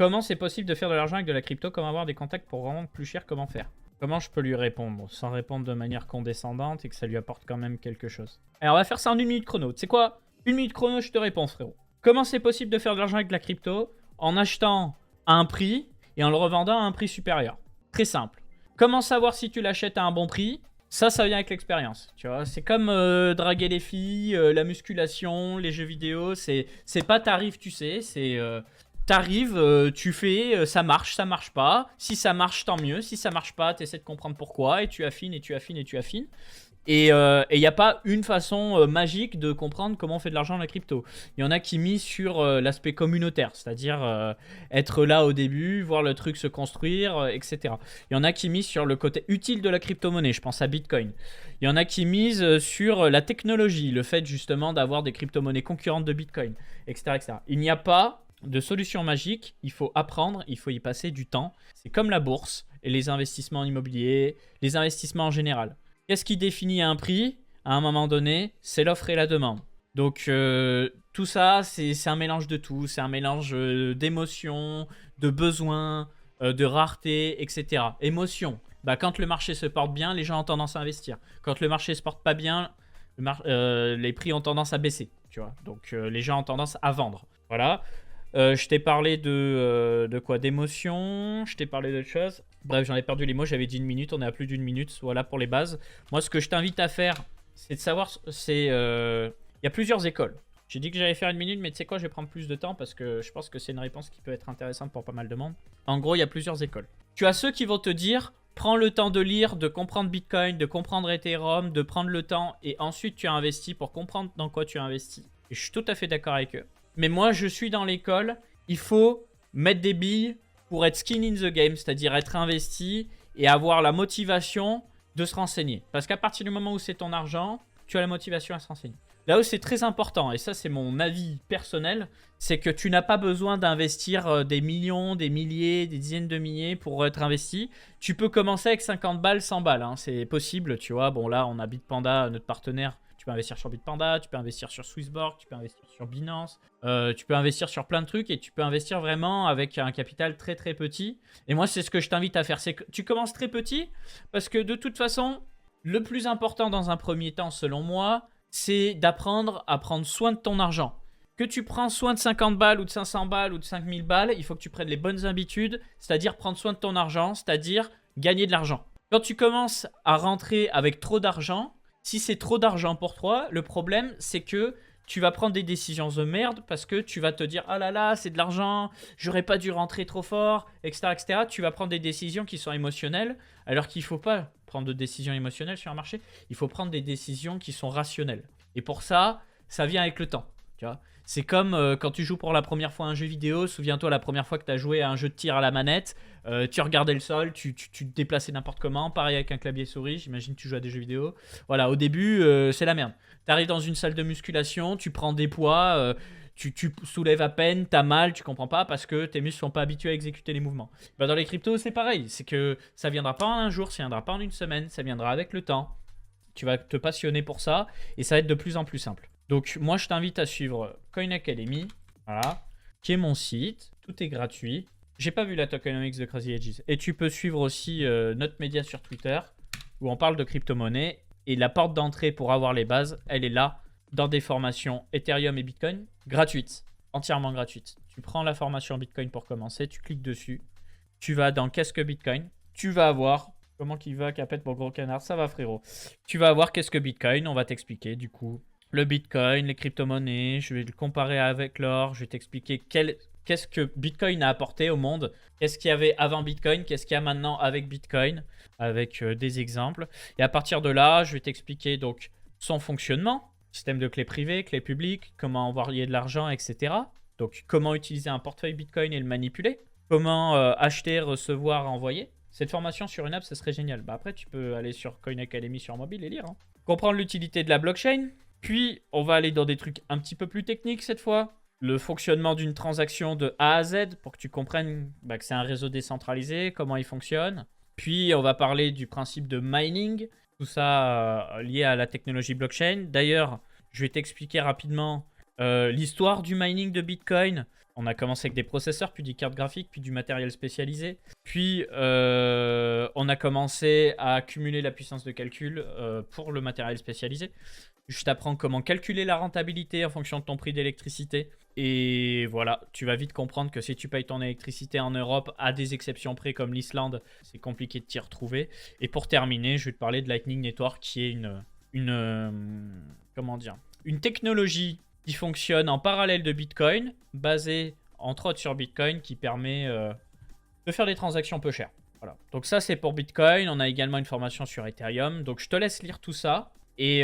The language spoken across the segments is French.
Comment c'est possible de faire de l'argent avec de la crypto? Comment avoir des contacts pour revendre plus cher? Comment faire? Comment je peux lui répondre sans répondre de manière condescendante et que ça lui apporte quand même quelque chose? Alors, on va faire ça en 1 minute chrono. Tu sais quoi? 1 minute chrono, je te réponds, frérot. Comment c'est possible de faire de l'argent avec de la crypto? En achetant à un prix et en le revendant à un prix supérieur. Très simple. Comment savoir si tu l'achètes à un bon prix? Ça vient avec l'expérience. Tu vois, c'est comme draguer les filles, la musculation, les jeux vidéo. C'est pas t'arrives, tu sais. C'est t'arrives, tu fais, ça marche pas. Si ça marche, tant mieux. Si ça marche pas, t'essaies de comprendre pourquoi et tu affines et tu affines et tu affines. Et il n'y a pas une façon magique de comprendre comment on fait de l'argent dans la crypto. Il y en a qui misent sur l'aspect communautaire, c'est-à-dire être là au début, voir le truc se construire, etc. Il y en a qui misent sur le côté utile de la crypto-monnaie, je pense à Bitcoin. Il y en a qui misent sur la technologie, le fait justement d'avoir des crypto-monnaies concurrentes de Bitcoin, etc., etc. Il n'y a pas de solution magique, il faut apprendre, il faut y passer du temps. C'est comme la bourse et les investissements en immobilier, les investissements en général. Qu'est-ce qui définit un prix à un moment donné? C'est l'offre et la demande. Donc tout ça, c'est un mélange de tout. C'est un mélange d'émotions, de besoins, de rareté, etc. Émotion. Bah, quand le marché se porte bien, les gens ont tendance à investir. Quand le marché se porte pas bien, les prix ont tendance à baisser. Tu vois. Donc les gens ont tendance à vendre. Voilà. Je t'ai parlé de quoi? D'émotion. Je t'ai parlé d'autre chose. Bref, j'en ai perdu les mots. J'avais dit 1 minute. On est à plus d'1 minute. Voilà pour les bases. Moi, ce que je t'invite à faire, c'est de savoir... Il y a plusieurs écoles. J'ai dit que j'allais faire 1 minute, mais tu sais quoi? Je vais prendre plus de temps parce que je pense que c'est une réponse qui peut être intéressante pour pas mal de monde. En gros, il y a plusieurs écoles. Tu as ceux qui vont te dire... Prends le temps de lire, de comprendre Bitcoin, de comprendre Ethereum, de prendre le temps et ensuite tu investis pour comprendre dans quoi tu investis. Et je suis tout à fait d'accord avec eux. Mais moi, je suis dans l'école, il faut mettre des billes pour être skin in the game, c'est-à-dire être investi et avoir la motivation de se renseigner. Parce qu'à partir du moment où c'est ton argent, tu as la motivation à se renseigner. Là où c'est très important, et ça c'est mon avis personnel, c'est que tu n'as pas besoin d'investir des millions, des milliers, des dizaines de milliers pour être investi. Tu peux commencer avec 50 balles, 100 balles, hein, c'est possible, tu vois. Bon là, on a Bitpanda, notre partenaire. Tu peux investir sur Bitpanda, tu peux investir sur Swissborg, tu peux investir sur Binance, tu peux investir sur plein de trucs et tu peux investir vraiment avec un capital très très petit. Et moi, c'est ce que je t'invite à faire, c'est que tu commences très petit parce que de toute façon, le plus important dans un premier temps, selon moi, c'est d'apprendre à prendre soin de ton argent. Que tu prends soin de 50 balles ou de 500 balles ou de 5000 balles, il faut que tu prennes les bonnes habitudes, c'est-à-dire prendre soin de ton argent, c'est-à-dire gagner de l'argent. Quand tu commences à rentrer avec trop d'argent, si c'est trop d'argent pour toi, le problème, c'est que tu vas prendre des décisions de merde parce que tu vas te dire « Ah là là, c'est de l'argent, j'aurais pas dû rentrer trop fort, etc. etc. » Tu vas prendre des décisions qui sont émotionnelles alors qu'il ne faut pas prendre de décisions émotionnelles sur un marché. Il faut prendre des décisions qui sont rationnelles. Et pour ça, ça vient avec le temps. Tu vois, c'est comme quand tu joues pour la première fois à un jeu vidéo. Souviens-toi la première fois que tu as joué à un jeu de tir à la manette. Tu regardais le sol, tu te déplaçais n'importe comment. Pareil avec un clavier souris, j'imagine que tu joues à des jeux vidéo. Voilà, au début, c'est la merde. Tu arrives dans une salle de musculation, tu prends des poids, tu soulèves à peine, tu as mal, tu comprends pas parce que tes muscles sont pas habitués à exécuter les mouvements. Bah, dans les cryptos, c'est pareil. C'est que ça viendra pas en un jour, ça viendra pas en une semaine, ça viendra avec le temps. Tu vas te passionner pour ça et ça va être de plus en plus simple. Donc, moi, je t'invite à suivre Coin Academy, voilà, qui est mon site. Tout est gratuit. J'ai pas vu la tokenomics de Crazy Edges. Et tu peux suivre aussi notre média sur Twitter, où on parle de crypto-monnaie. Et la porte d'entrée pour avoir les bases, elle est là, dans des formations Ethereum et Bitcoin, gratuites, entièrement gratuites. Tu prends la formation Bitcoin pour commencer, tu cliques dessus. Tu vas dans Qu'est-ce que Bitcoin? Tu vas avoir... Comment qu'il va, Capette, mon gros canard? Ça va, frérot. Tu vas avoir Qu'est-ce que Bitcoin? On va t'expliquer, du coup, le Bitcoin, les crypto-monnaies. Je vais le comparer avec l'or. Je vais t'expliquer qu'est-ce que Bitcoin a apporté au monde. Qu'est-ce qu'il y avait avant Bitcoin? Qu'est-ce qu'il y a maintenant avec Bitcoin? Avec des exemples. Et à partir de là, je vais t'expliquer donc son fonctionnement. Système de clés privées, clés publiques, comment envoyer de l'argent, etc. Donc, comment utiliser un portefeuille Bitcoin et le manipuler. Comment acheter, recevoir, envoyer. Cette formation sur une app, ce serait génial. Bah après, tu peux aller sur Coin Academy sur mobile et lire. Hein. Comprendre l'utilité de la blockchain. Puis, on va aller dans des trucs un petit peu plus techniques cette fois. Le fonctionnement d'une transaction de A à Z pour que tu comprennes que c'est un réseau décentralisé, comment il fonctionne. Puis, on va parler du principe de mining. Tout ça lié à la technologie blockchain. D'ailleurs, je vais t'expliquer rapidement L'histoire du mining de Bitcoin. On a commencé avec des processeurs, puis des cartes graphiques, puis du matériel spécialisé. Puis on a commencé à accumuler la puissance de calcul pour le matériel spécialisé. Je t'apprends comment calculer la rentabilité en fonction de ton prix d'électricité. Et voilà, tu vas vite comprendre que si tu payes ton électricité en Europe, à des exceptions près comme l'Islande, c'est compliqué de t'y retrouver. Et pour terminer, je vais te parler de Lightning Network qui est comment dire, une technologie qui fonctionne en parallèle de Bitcoin, basée entre autres sur Bitcoin, qui permet de faire des transactions peu chères. Voilà. Donc ça, c'est pour Bitcoin. On a également une formation sur Ethereum. Donc je te laisse lire tout ça. Et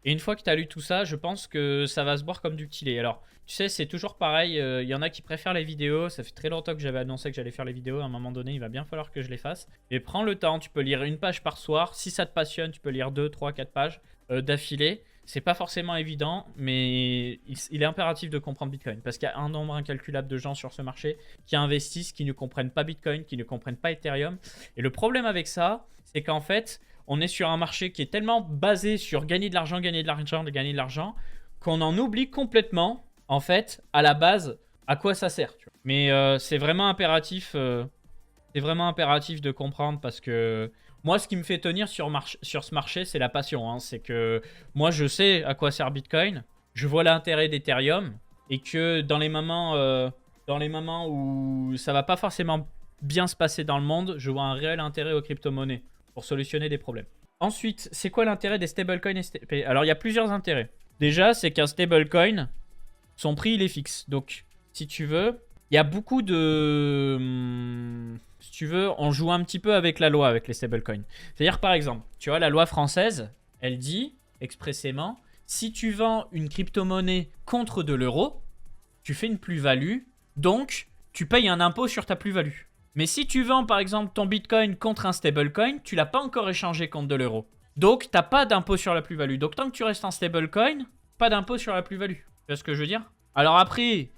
une fois que tu as lu tout ça, je pense que ça va se boire comme du petit lait. Alors, tu sais, c'est toujours pareil. Il y en a qui préfèrent les vidéos. Ça fait très longtemps que j'avais annoncé que j'allais faire les vidéos. À un moment donné, il va bien falloir que je les fasse. Et prends le temps. Tu peux lire une page par soir. Si ça te passionne, tu peux lire 2, 3, 4 pages d'affilée. C'est pas forcément évident, mais il est impératif de comprendre Bitcoin. Parce qu'il y a un nombre incalculable de gens sur ce marché qui investissent, qui ne comprennent pas Bitcoin, qui ne comprennent pas Ethereum. Et le problème avec ça, c'est qu'en fait, on est sur un marché qui est tellement basé sur gagner de l'argent, gagner de l'argent, gagner de l'argent, qu'on en oublie complètement, en fait, à la base, à quoi ça sert. Tu vois. Mais c'est vraiment impératif de comprendre parce que moi, ce qui me fait tenir sur ce marché, c'est la passion. Hein. C'est que moi, je sais à quoi sert Bitcoin, je vois l'intérêt d'Ethereum et que dans les moments où ça va pas forcément bien se passer dans le monde, je vois un réel intérêt aux crypto-monnaies pour solutionner des problèmes. Ensuite, c'est quoi l'intérêt des stablecoins et STP? Alors, il y a plusieurs intérêts. Déjà, c'est qu'un stablecoin, son prix, il est fixe. Donc, si tu veux, il y a beaucoup de... Si tu veux, on joue un petit peu avec la loi, avec les stablecoins. C'est-à-dire, par exemple, tu vois, la loi française, elle dit expressément, si tu vends une crypto-monnaie contre de l'euro, tu fais une plus-value, donc tu payes un impôt sur ta plus-value. Mais si tu vends par exemple ton Bitcoin contre un stablecoin, tu l'as pas encore échangé contre de l'euro. Donc tu n'as pas d'impôt sur la plus-value. Donc tant que tu restes en stablecoin, pas d'impôt sur la plus-value. Tu vois ce que je veux dire? Alors après,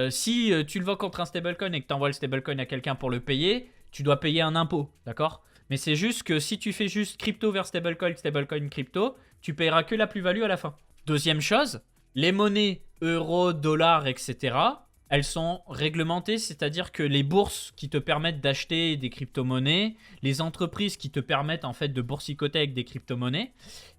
si tu le vends contre un stablecoin et que tu envoies le stablecoin à quelqu'un pour le payer, tu dois payer un impôt, d'accord? Mais c'est juste que si tu fais juste crypto vers stablecoin, stablecoin crypto, tu payeras que la plus-value à la fin. Deuxième chose, les monnaies euro, dollar, etc., elles sont réglementées, c'est-à-dire que les bourses qui te permettent d'acheter des crypto-monnaies, les entreprises qui te permettent en fait de boursicoter avec des crypto-monnaies,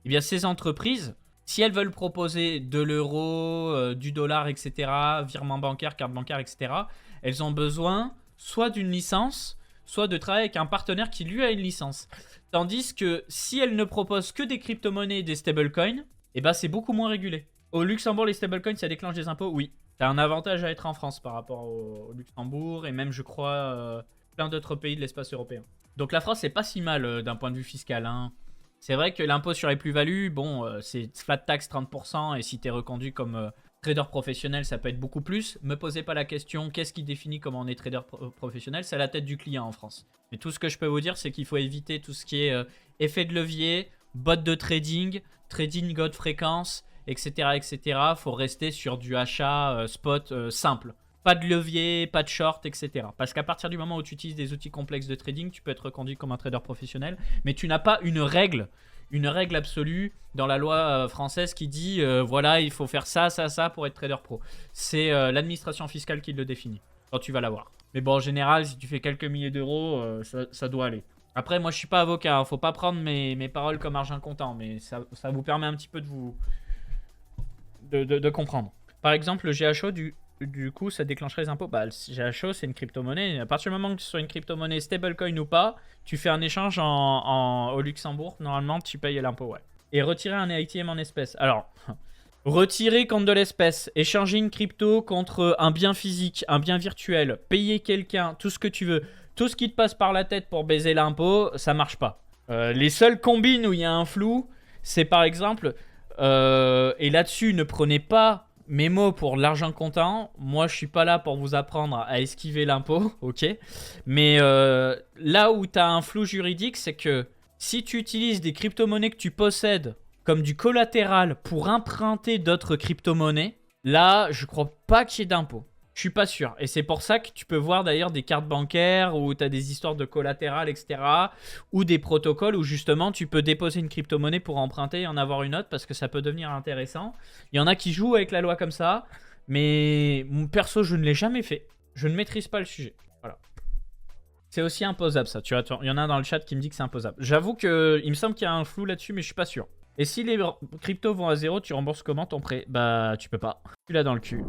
eh bien ces entreprises, si elles veulent proposer de l'euro, du dollar, etc., virement bancaire, carte bancaire, etc., elles ont besoin soit d'une licence, soit de travailler avec un partenaire qui lui a une licence. Tandis que si elles ne proposent que des crypto-monnaies et des stablecoins, eh ben c'est beaucoup moins régulé. Au Luxembourg, les stablecoins, ça déclenche des impôts? Oui. T'as un avantage à être en France par rapport au Luxembourg et même, je crois, plein d'autres pays de l'espace européen. Donc la France, c'est pas si mal d'un point de vue fiscal. Hein. C'est vrai que l'impôt sur les plus-values, bon, c'est flat tax 30%, et si t'es reconduit comme trader professionnel, ça peut être beaucoup plus. Me posez pas la question, qu'est-ce qui définit comment on est trader professionnel? C'est à la tête du client en France. Mais tout ce que je peux vous dire, c'est qu'il faut éviter tout ce qui est effet de levier, bot de trading, trading haute fréquence, etc., etc. Faut rester sur du achat spot simple. Pas de levier, pas de short, etc. Parce qu'à partir du moment où tu utilises des outils complexes de trading, tu peux être reconduit comme un trader professionnel, mais tu n'as pas une règle absolue dans la loi française qui dit voilà, il faut faire ça, ça, ça pour être trader pro. C'est l'administration fiscale qui le définit quand tu vas l'avoir. Mais bon, en général, si tu fais quelques milliers d'euros, ça doit aller. Après, moi, je suis pas avocat, hein, faut pas prendre mes paroles comme argent comptant, mais ça vous permet un petit peu de comprendre. Par exemple, le GHO, du coup, ça déclencherait les impôts. Bah, le GHO, c'est une crypto-monnaie. À partir du moment que ce soit une crypto-monnaie stablecoin ou pas, tu fais un échange au Luxembourg, normalement, tu payes l'impôt, ouais. Et retirer un ATM en espèces. Alors, retirer contre de l'espèce, échanger une crypto contre un bien physique, un bien virtuel, payer quelqu'un, tout ce que tu veux, tout ce qui te passe par la tête pour baiser l'impôt, ça marche pas. Les seules combines où il y a un flou, c'est par exemple, et là-dessus, ne prenez pas mes mots pour l'argent comptant. Moi, je suis pas là pour vous apprendre à esquiver l'impôt, ok? Mais là où tu as un flou juridique, c'est que si tu utilises des crypto-monnaies que tu possèdes comme du collatéral pour emprunter d'autres crypto-monnaies, là, je crois pas qu'il y ait d'impôt. Je suis pas sûr. Et c'est pour ça que tu peux voir d'ailleurs des cartes bancaires où tu as des histoires de collatéral, etc. Ou des protocoles où justement tu peux déposer une crypto-monnaie pour emprunter et en avoir une autre parce que ça peut devenir intéressant. Il y en a qui jouent avec la loi comme ça. Mais perso, je ne l'ai jamais fait. Je ne maîtrise pas le sujet. Voilà. C'est aussi imposable ça. Tu vois, il y en a dans le chat qui me dit que c'est imposable. J'avoue qu'il me semble qu'il y a un flou là-dessus, mais je suis pas sûr. Et si les cryptos vont à 0, tu rembourses comment ton prêt? Bah, tu peux pas. Tu l'as dans le cul.